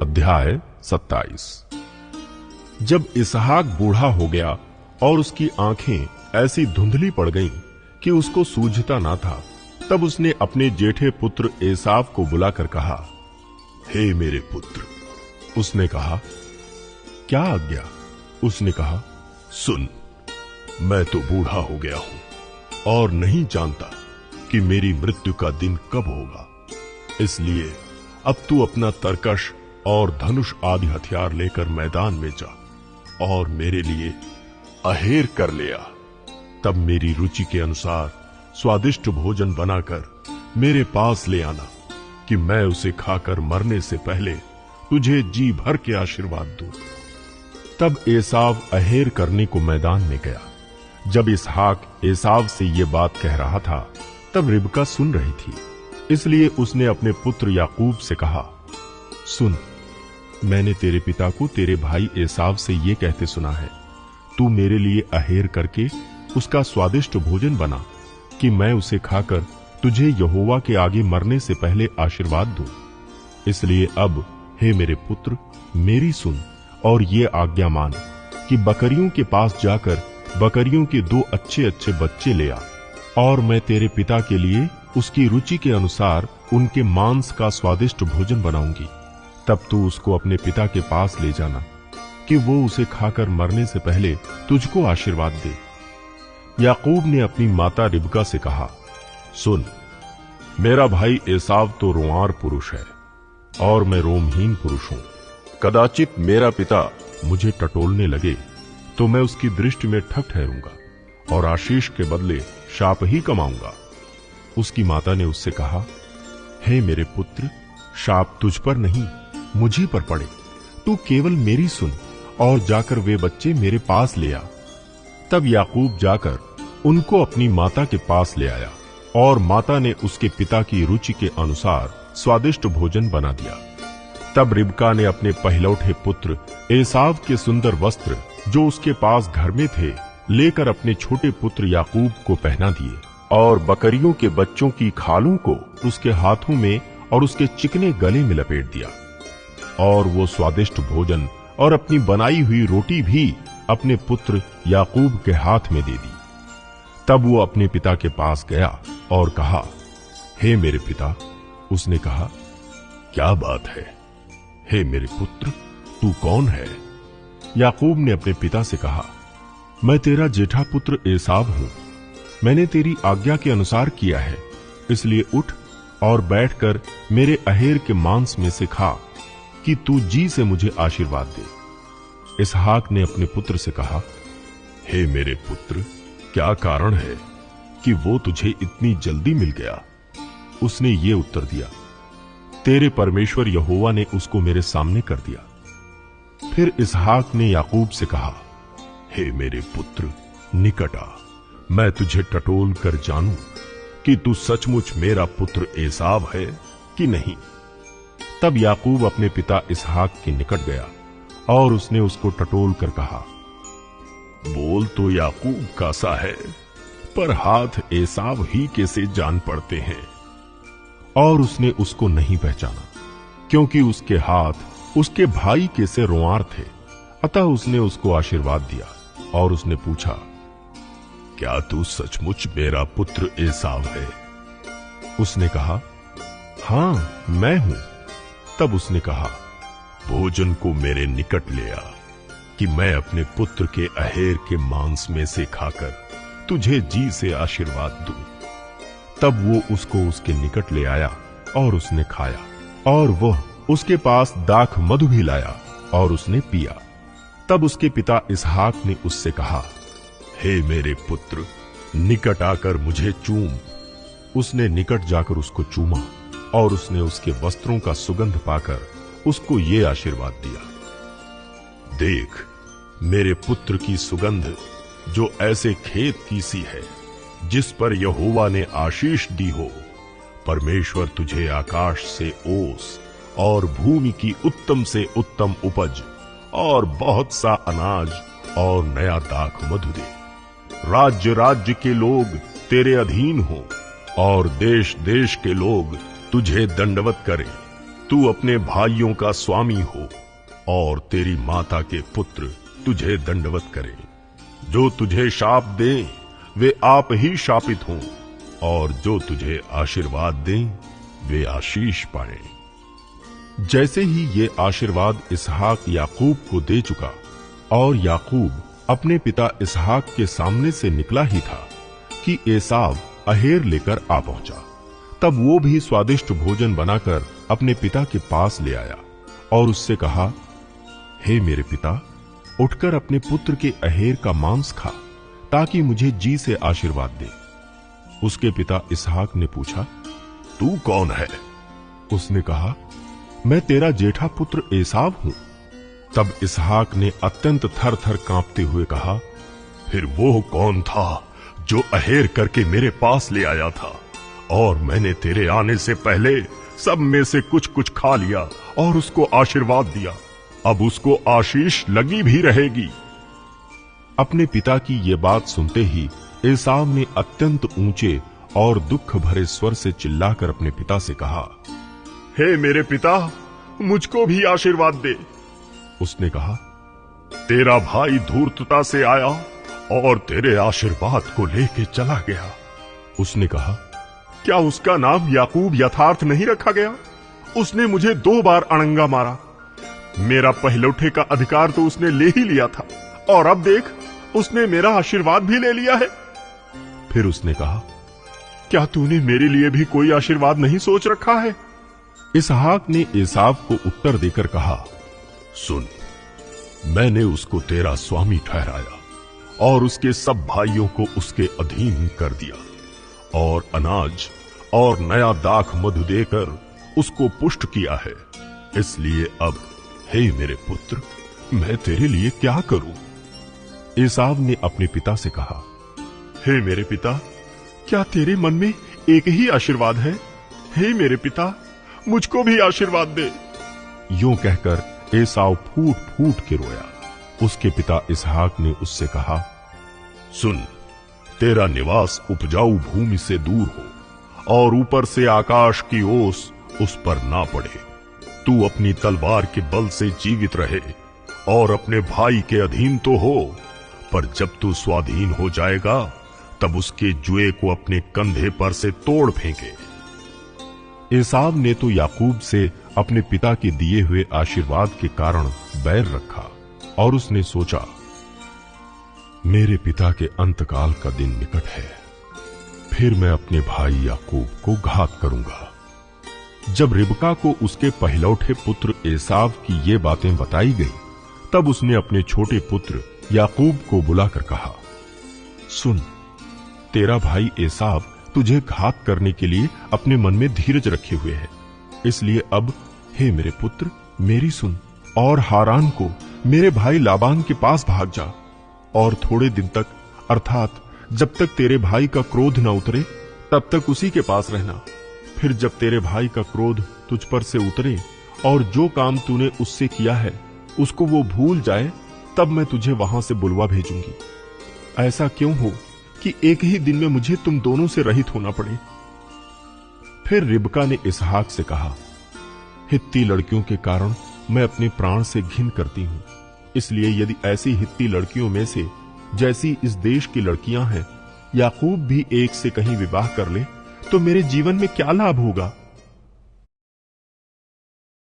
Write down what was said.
अध्याय 27। जब इसहाक बूढ़ा हो गया और उसकी आंखें ऐसी धुंधली पड़ गईं कि उसको सूझता ना था, तब उसने अपने जेठे पुत्र एसाव को बुलाकर कहा, हे मेरे पुत्र। उसने कहा, क्या आज्ञा? उसने कहा, सुन, मैं तो बूढ़ा हो गया हूं और नहीं जानता कि मेरी मृत्यु का दिन कब होगा। इसलिए अब तू अपना तरकश और धनुष आदि हथियार लेकर मैदान में जा और मेरे लिए अहेर कर ले आ। तब मेरी रुचि के अनुसार स्वादिष्ट भोजन बनाकर मेरे पास ले आना कि मैं उसे खाकर मरने से पहले तुझे जी भर के आशीर्वाद दूं। तब एसाव अहेर करने को मैदान में गया। जब इसहाक एसाव से ये बात कह रहा था, तब रिबका सुन रही थी। इसलिए उसने अपने पुत्र याकूब से कहा, सुन, मैंने तेरे पिता को तेरे भाई एसाव से ये कहते सुना है, तू मेरे लिए अहेर करके उसका स्वादिष्ट भोजन बना कि मैं उसे खाकर तुझे यहोवा के आगे मरने से पहले आशीर्वाद दूं। इसलिए अब हे मेरे पुत्र, मेरी सुन और ये आज्ञा मान कि बकरियों के पास जाकर बकरियों के 2 अच्छे अच्छे बच्चे ले आ, और मैं तेरे पिता के लिए उसकी रुचि के अनुसार उनके मांस का स्वादिष्ट भोजन बनाऊंगी। तब तू उसको अपने पिता के पास ले जाना कि वो उसे खाकर मरने से पहले तुझको आशीर्वाद दे। याकूब ने अपनी माता रिबका से कहा, सुन, मेरा भाई एसाव तो रोंआर पुरुष है और मैं रोमहीन पुरुष हूं। कदाचित मेरा पिता मुझे टटोलने लगे तो मैं उसकी दृष्टि में ठग ठहरूंगा और आशीष के बदले शाप ही कमाऊंगा। उसकी माता ने उससे कहा, हे मेरे पुत्र, शाप तुझ पर नहीं, मुझी पर पड़े। तू केवल मेरी सुन और जाकर वे बच्चे मेरे पास ले आ। तब याकूब जाकर उनको अपनी माता के पास ले आया और माता ने उसके पिता की रुचि के अनुसार स्वादिष्ट भोजन बना दिया। तब रिबका ने अपने पहलौठे पुत्र एसाव के सुंदर वस्त्र जो उसके पास घर में थे लेकर अपने छोटे पुत्र याकूब को पहना दिए और बकरियों के बच्चों की खालों को उसके हाथों में और उसके चिकने गले में लपेट दिया, और वो स्वादिष्ट भोजन और अपनी बनाई हुई रोटी भी अपने पुत्र याकूब के हाथ में दे दी। तब वो अपने पिता के पास गया और कहा, हे मेरे पिता। उसने कहा, क्या बात है? हे मेरे पुत्र, तू कौन है? याकूब ने अपने पिता से कहा, मैं तेरा जेठा पुत्र एसाव हूं। मैंने तेरी आज्ञा के अनुसार किया है, इसलिए उठ और बैठकर मेरे अहेर के मांस में से खा कि तू जी से मुझे आशीर्वाद दे। इसहाक ने अपने पुत्र से कहा, हे मेरे पुत्र, क्या कारण है कि वो तुझे इतनी जल्दी मिल गया? उसने ये उत्तर दिया, तेरे परमेश्वर यहोवा ने उसको मेरे सामने कर दिया। फिर इसहाक ने याकूब से कहा, हे मेरे पुत्र, निकट आ, मैं तुझे टटोल कर जानूं कि तू सचमुच मेरा पुत्र एसाव है कि नहीं। तब याकूब अपने पिता इसहाक के निकट गया और उसने उसको टटोल कर कहा, बोल तो याकूब का सा है, पर हाथ एसाव ही के से जान पड़ते हैं। और उसने उसको नहीं पहचाना, क्योंकि उसके हाथ उसके भाई के से रोंआर थे। अतः उसने उसको आशीर्वाद दिया और उसने पूछा, क्या तू सचमुच मेरा पुत्र एसाव है? उसने कहा, हां, मैं हूं। तब उसने कहा, भोजन को मेरे निकट ले आ कि मैं अपने पुत्र के अहेर के मांस में से खाकर तुझे जी से आशीर्वाद दूं। तब वो उसको उसके निकट ले आया और उसने खाया, और वह उसके पास दाख मधु भी लाया और उसने पिया। तब उसके पिता इसहाक ने उससे कहा, हे मेरे पुत्र, निकट आकर मुझे चूम। उसने निकट जाकर उसको चूमा और उसने उसके वस्त्रों का सुगंध पाकर उसको ये आशीर्वाद दिया, देख, मेरे पुत्र की सुगंध जो ऐसे खेत की सी है जिस पर यहोवा ने आशीष दी हो। परमेश्वर तुझे आकाश से ओस और भूमि की उत्तम से उत्तम उपज और बहुत सा अनाज और नया दाख मधु दे। राज्य राज्य के लोग तेरे अधीन हो और देश देश के लोग तुझे दंडवत करें। तू अपने भाइयों का स्वामी हो और तेरी माता के पुत्र तुझे दंडवत करें। जो तुझे शाप दें वे आप ही शापित हों, और जो तुझे आशीर्वाद दें वे आशीष पाएं। जैसे ही ये आशीर्वाद इसहाक याकूब को दे चुका और याकूब अपने पिता इसहाक के सामने से निकला ही था कि एसाव अहेर लेकर आ पहुंचा। तब वो भी स्वादिष्ट भोजन बनाकर अपने पिता के पास ले आया और उससे कहा, हे मेरे पिता, उठकर अपने पुत्र के अहेर का मांस खा, ताकि मुझे जी से आशीर्वाद दे। उसके पिता इसहाक ने पूछा, तू कौन है? उसने कहा, मैं तेरा जेठा पुत्र एसाव हूं। तब इसहाक ने अत्यंत थर थर कांपते हुए कहा, फिर वो कौन था जो अहेर करके मेरे पास ले आया था? और मैंने तेरे आने से पहले सब में से कुछ कुछ खा लिया और उसको आशीर्वाद दिया। अब उसको आशीष लगी भी रहेगी। अपने पिता की ये बात सुनते ही एसाव ने अत्यंत ऊंचे और दुख भरे स्वर से चिल्लाकर अपने पिता से कहा, हे मेरे पिता, मुझको भी आशीर्वाद दे। उसने कहा, तेरा भाई धूर्तता से आया और तेरे आशीर्वाद को लेके चला गया। उसने कहा, क्या उसका नाम याकूब यथार्थ नहीं रखा गया? उसने मुझे 2 बार अड़ंगा मारा। मेरा पहलौठे का अधिकार तो उसने ले ही लिया था, और अब देख, उसने मेरा आशीर्वाद भी ले लिया है। फिर उसने कहा, क्या तूने मेरे लिए भी कोई आशीर्वाद नहीं सोच रखा है? इसहाक ने एसाव को उत्तर देकर कहा, सुन, मैंने उसको तेरा स्वामी ठहराया और उसके सब भाइयों को उसके अधीन कर दिया, और अनाज और नया दाख मधु देकर उसको पुष्ट किया है। इसलिए अब हे मेरे पुत्र, मैं तेरे लिए क्या करूं? एसाव ने अपने पिता से कहा, हे मेरे पिता, क्या तेरे मन में एक ही आशीर्वाद है? हे मेरे पिता, मुझको भी आशीर्वाद दे। यूं कहकर एसाव फूट फूट के रोया। उसके पिता इसहाक ने उससे कहा, सुन, तेरा निवास उपजाऊ भूमि से दूर हो और ऊपर से आकाश की ओस उस पर ना पड़े। तू अपनी तलवार के बल से जीवित रहे और अपने भाई के अधीन तो हो, पर जब तू स्वाधीन हो जाएगा तब उसके जुए को अपने कंधे पर से तोड़ फेंके। एसाव ने तो याकूब से अपने पिता के दिए हुए आशीर्वाद के कारण बैर रखा और उसने सोचा, मेरे पिता के अंतकाल का दिन निकट है, फिर मैं अपने भाई याकूब को घात करूंगा। जब रिबका को उसके पहलौठे पुत्र एसाव की ये बातें बताई गई, तब उसने अपने छोटे पुत्र याकूब को बुलाकर कहा, सुन, तेरा भाई एसाव तुझे घात करने के लिए अपने मन में धीरज रखे हुए है। इसलिए अब हे मेरे पुत्र, मेरी सुन और हारान को मेरे भाई लाबान के पास भाग जा, और थोड़े दिन तक, अर्थात जब तक तेरे भाई का क्रोध न उतरे तब तक उसी के पास रहना। फिर जब तेरे भाई का क्रोध तुझ पर से उतरे और जो काम तूने उससे किया है उसको वो भूल जाए, तब मैं तुझे वहां से बुलवा भेजूंगी। ऐसा क्यों हो कि एक ही दिन में मुझे तुम दोनों से रहित होना पड़े। फिर रिबका ने इसहाक से कहा, हित्ती लड़कियों के कारण मैं अपने प्राण से घिन करती हूं, इसलिए यदि ऐसी हित्ती लड़कियों में से जैसी इस देश की लड़कियां हैं, याकूब भी एक से कहीं विवाह कर ले तो मेरे जीवन में क्या लाभ होगा?